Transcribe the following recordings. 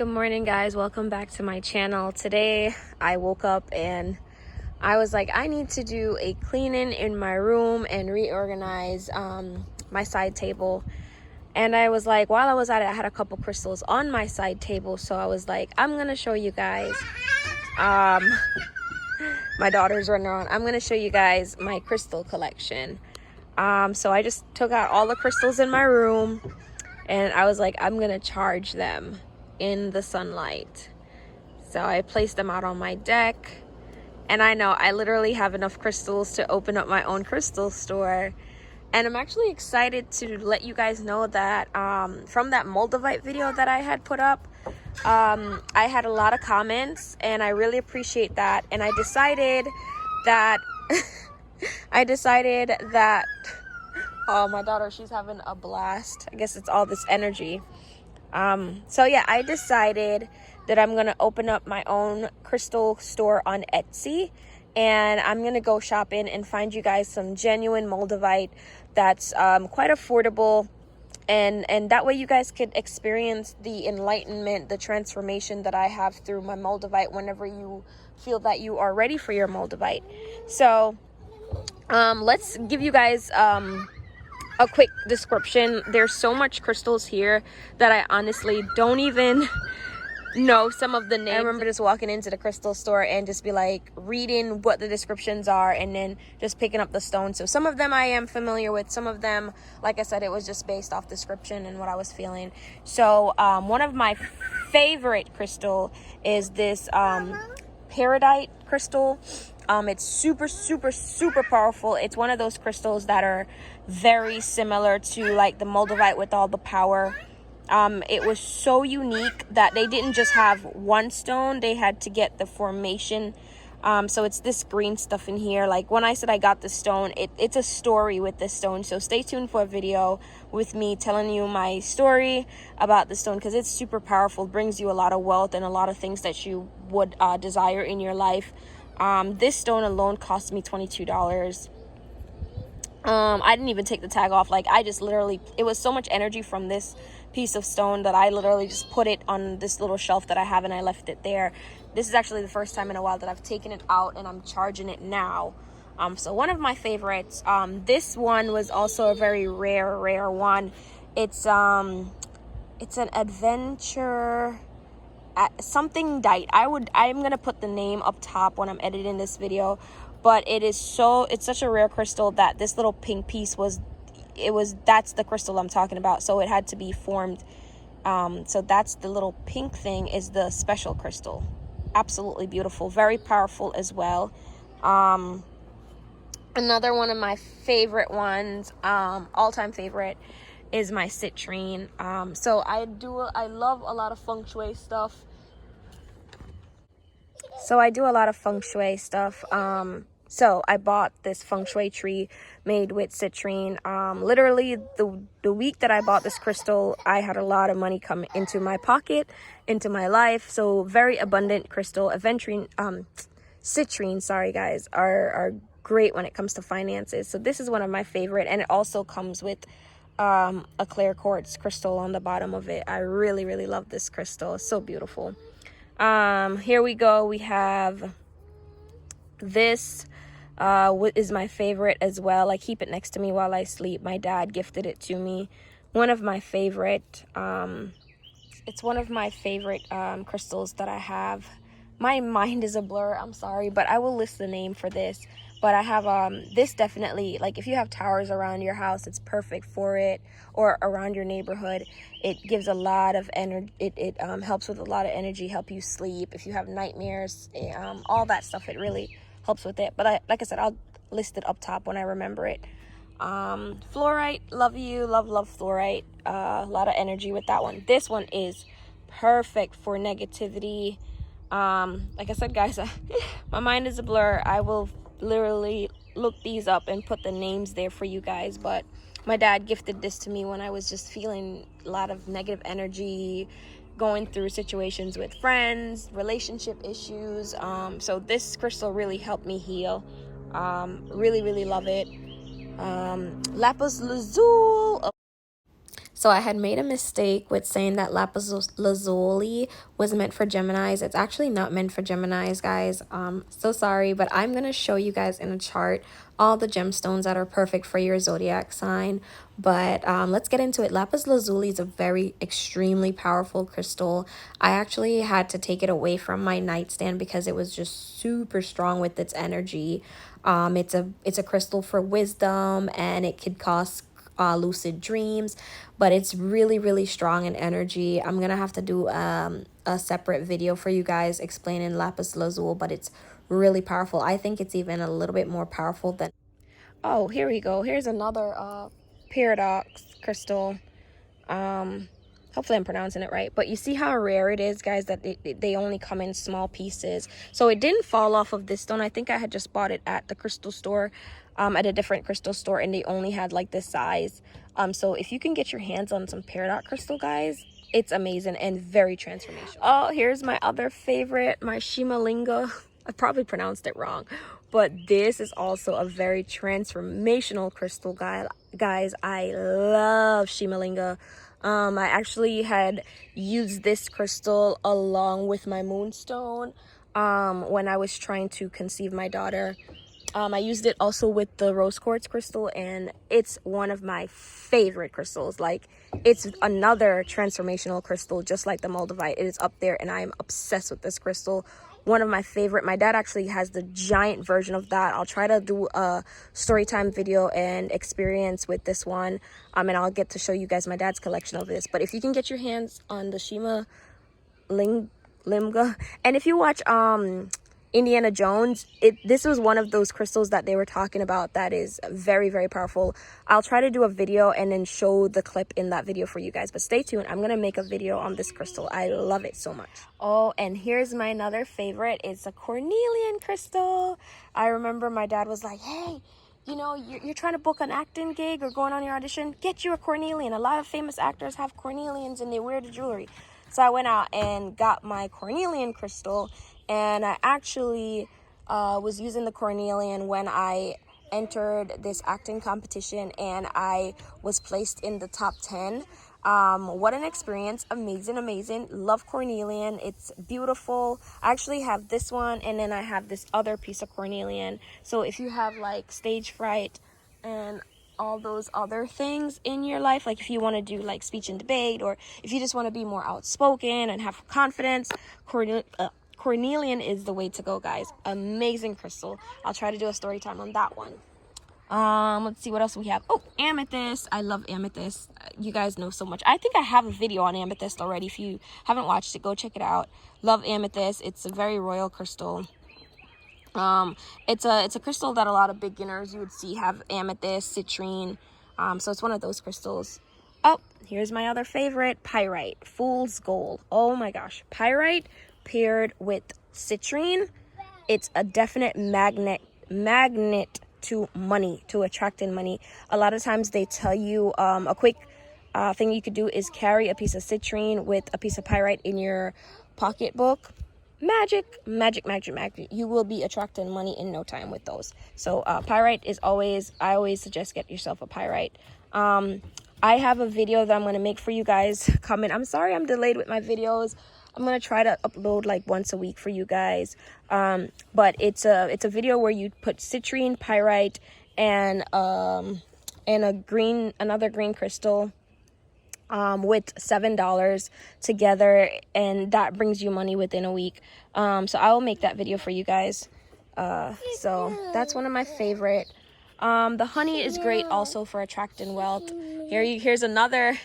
Good morning, guys. Welcome back to my channel. Today I woke up and I was like, I need to do a cleaning in my room and reorganize my side table. And I was like, while I was at it, I had a couple crystals on my side table, so I was like, I'm gonna show you guys my daughter's running around. I'm gonna show you guys my crystal collection. So I just took out all the crystals in my room and I was like, I'm gonna charge them in the sunlight. So I placed them out on my deck, and I know I literally have enough crystals to open up my own crystal store. And I'm actually excited to let you guys know that from that Moldavite video that I had put up, I had a lot of comments and I really appreciate that. And I decided that oh, my daughter, she's having a blast. I guess it's all this energy. So yeah, I decided that I'm gonna open up my own crystal store on Etsy, and I'm gonna go shopping and find you guys some genuine Moldavite that's quite affordable, and that way you guys could experience the enlightenment, the transformation that I have through my Moldavite whenever you feel that you are ready for your Moldavite. So let's give you guys a quick description. There's so much crystals here that I honestly don't even know some of the names. I remember just walking into the crystal store and just be like reading what the descriptions are and then just picking up the stones. So some of them I am familiar with, some of them, like I said, it was just based off description and what I was feeling. So one of my favorite crystal is this Pyrite crystal. It's super powerful. It's one of those crystals that are very similar to like the Moldavite with all the power. It was so unique that they didn't just have one stone, they had to get the formation. So it's this green stuff in here. Like when I said I got the stone, it's a story with this stone. So stay tuned for a video with me telling you my story about the stone, because it's super powerful, brings you a lot of wealth and a lot of things that you would desire in your life. This stone alone cost me $22. I didn't even take the tag off. Like I just literally, it was so much energy from this piece of stone that I literally just put it on this little shelf that I have and I left it there. This is actually the first time in a while that I've taken it out and I'm charging it now. So one of my favorites, this one was also a very rare one. It's an adventure something dite. I'm gonna put the name up top when I'm editing this video, but it's such a rare crystal that this little pink piece that's the crystal I'm talking about, so it had to be formed. So that's the little pink thing is the special crystal. Absolutely beautiful, very powerful as well. Another one of my favorite ones, all-time favorite, is my citrine. So I love a lot of feng shui stuff. So I bought this feng shui tree made with citrine. Literally the week that I bought this crystal, I had a lot of money come into my pocket, into my life. So very abundant crystal. Citrine, sorry guys, are great when it comes to finances. So this is one of my favorite, and it also comes with a clear quartz crystal on the bottom of it. I really love this crystal. It's so beautiful. Here we go. We have this is my favorite as well. I keep it next to me while I sleep. My dad gifted it to me. One of my favorite it's one of my favorite crystals that I have. My mind is a blur, I'm sorry, but I will list the name for this. But I have this, definitely, like if you have towers around your house, it's perfect for it, or around your neighborhood. It gives a lot of energy. It helps with a lot of energy, help you sleep. If you have nightmares, all that stuff, it really helps with it. But like I said, I'll list it up top when I remember it. Fluorite, love fluorite. A lot of energy with that one. This one is perfect for negativity. Like I said, guys, my mind is a blur. I will literally look these up and put the names there for you guys, but my dad gifted this to me when I was just feeling a lot of negative energy, going through situations with friends, relationship issues. So this crystal really helped me heal. Really love it. Lapis Lazuli. So I had made a mistake with saying that Lapis Lazuli was meant for Geminis. It's actually not meant for Geminis, guys. So sorry, but I'm going to show you guys in a chart all the gemstones that are perfect for your zodiac sign. But let's get into it. Lapis Lazuli is a very extremely powerful crystal. I actually had to take it away from my nightstand because it was just super strong with its energy. It's a crystal for wisdom, and it could cause lucid dreams, but it's really strong in energy. I'm gonna have to do a separate video for you guys explaining Lapis Lazuli, but it's really powerful. I think it's even a little bit more powerful than... Oh, here we go. Here's another paradox crystal. Hopefully I'm pronouncing it right, but you see how rare it is, guys, that they only come in small pieces. So it didn't fall off of this stone. I think I had just bought it at the crystal store, at a different crystal store, and they only had like this size. So if you can get your hands on some peridot crystal, guys, it's amazing and very transformational. Oh, here's my other favorite, my Shima Linga. I probably pronounced it wrong, but this is also a very transformational crystal, guys. I love Shima Linga. I actually had used this crystal along with my moonstone when I was trying to conceive my daughter. I used it also with the rose quartz crystal, and it's one of my favorite crystals. Like, it's another transformational crystal, just like the moldavite. It is up there, and I am obsessed with this crystal. One of my favorite. My dad actually has the giant version of that. I'll try to do a story time video and experience with this one, and I'll get to show you guys my dad's collection of this. But if you can get your hands on the Shima Linga, and if you watch Indiana Jones, this was one of those crystals that they were talking about that is very powerful. I'll try to do a video and then show the clip in that video for you guys, but stay tuned. I'm gonna make a video on this crystal. I love it so much. Oh, and here's my another favorite. It's a cornelian crystal. I remember my dad was like, hey, you know, you're trying to book an acting gig or going on your audition, get you a cornelian. A lot of famous actors have cornelians and they wear the jewelry. So I went out and got my cornelian crystal, and I actually was using the cornelian when I entered this acting competition, and I was placed in the top 10. What an experience. Amazing. Love cornelian. It's beautiful. I actually have this one, and then I have this other piece of cornelian. So if you have like stage fright and all those other things in your life, like if you want to do like speech and debate, or if you just want to be more outspoken and have confidence, cornelian is the way to go, guys. Amazing crystal. I'll try to do a story time on that one. Let's see what else we have. Oh, amethyst. I love amethyst. You guys know so much. I think I have a video on amethyst already. If you haven't watched it, go check it out. Love amethyst. It's a very royal crystal. It's a crystal that a lot of beginners you would see have amethyst, citrine. So it's one of those crystals. Oh, here's my other favorite, pyrite, fool's gold. Oh my gosh, pyrite paired with citrine, it's a definite magnet to money, to attracting money. A lot of times they tell you a quick thing you could do is carry a piece of citrine with a piece of pyrite in your pocketbook. Magic. You will be attracting money in no time with those. So pyrite is I always suggest get yourself a pyrite. I have a video that I'm going to make for you guys coming. I'm sorry I'm delayed with my videos. I'm going to try to upload like once a week for you guys. But it's a video where you put citrine, pyrite, and another green crystal with $7 together, and that brings you money within a week. So I will make that video for you guys. So that's one of my favorite. The honey is great also for attracting wealth. Here's another.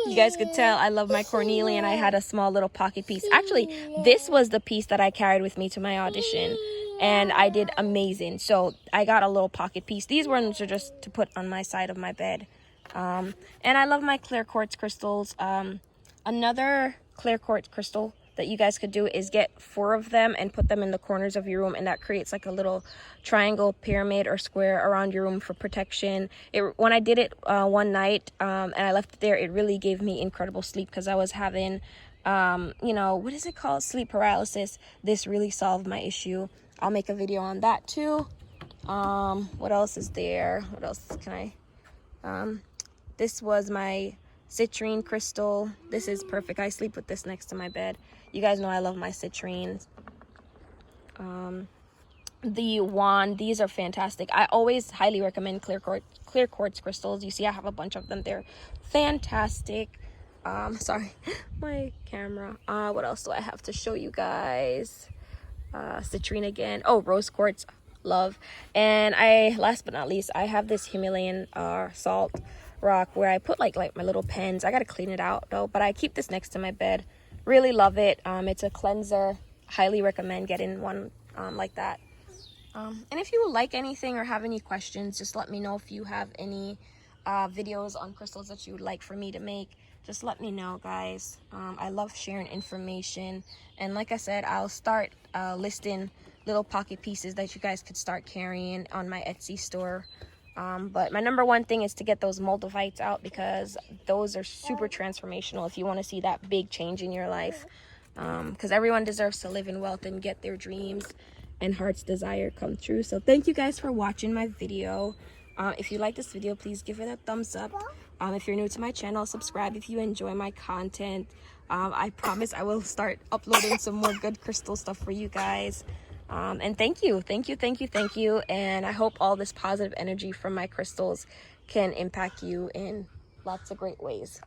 You guys could tell I love my cornelian. I had a small little pocket piece. Actually, this was the piece that I carried with me to my audition, and I did amazing. So I got a little pocket piece. These ones are just to put on my side of my bed. And I love my clear quartz crystals. Another clear quartz crystal that you guys could do is get 4 of them and put them in the corners of your room, and that creates like a little triangle, pyramid, or square around your room for protection. When I did it one night and I left it there, it really gave me incredible sleep because I was having what is it called, sleep paralysis. This really solved my issue. I'll make a video on that too. What else is there? What else can I this was my Citrine Crystal. This is perfect. I sleep with this next to my bed. You guys know I love my citrines. The wand, these are fantastic. I always highly recommend clear quartz crystals. You see I have a bunch of them. They're fantastic. Sorry, my camera. What else do I have to show you guys? Citrine again. Oh, rose quartz, love. And last but not least, I have this Himalayan salt rock where I put like my little pens. I gotta clean it out though, but I keep this next to my bed. Really love it. It's a cleanser. Highly recommend getting one like that. And if you like anything or have any questions, just let me know. If you have any videos on crystals that you would like for me to make, just let me know, guys. I love sharing information, and like I said, I'll start listing little pocket pieces that you guys could start carrying on my Etsy store. But my number one thing is to get those multivites out, because those are super transformational if you want to see that big change in your life. Because everyone deserves to live in wealth and get their dreams and heart's desire come true. So thank you guys for watching my video. If you like this video, please give it a thumbs up. If you're new to my channel, subscribe if you enjoy my content. I promise I will start uploading some more good crystal stuff for you guys. And thank you. And I hope all this positive energy from my crystals can impact you in lots of great ways.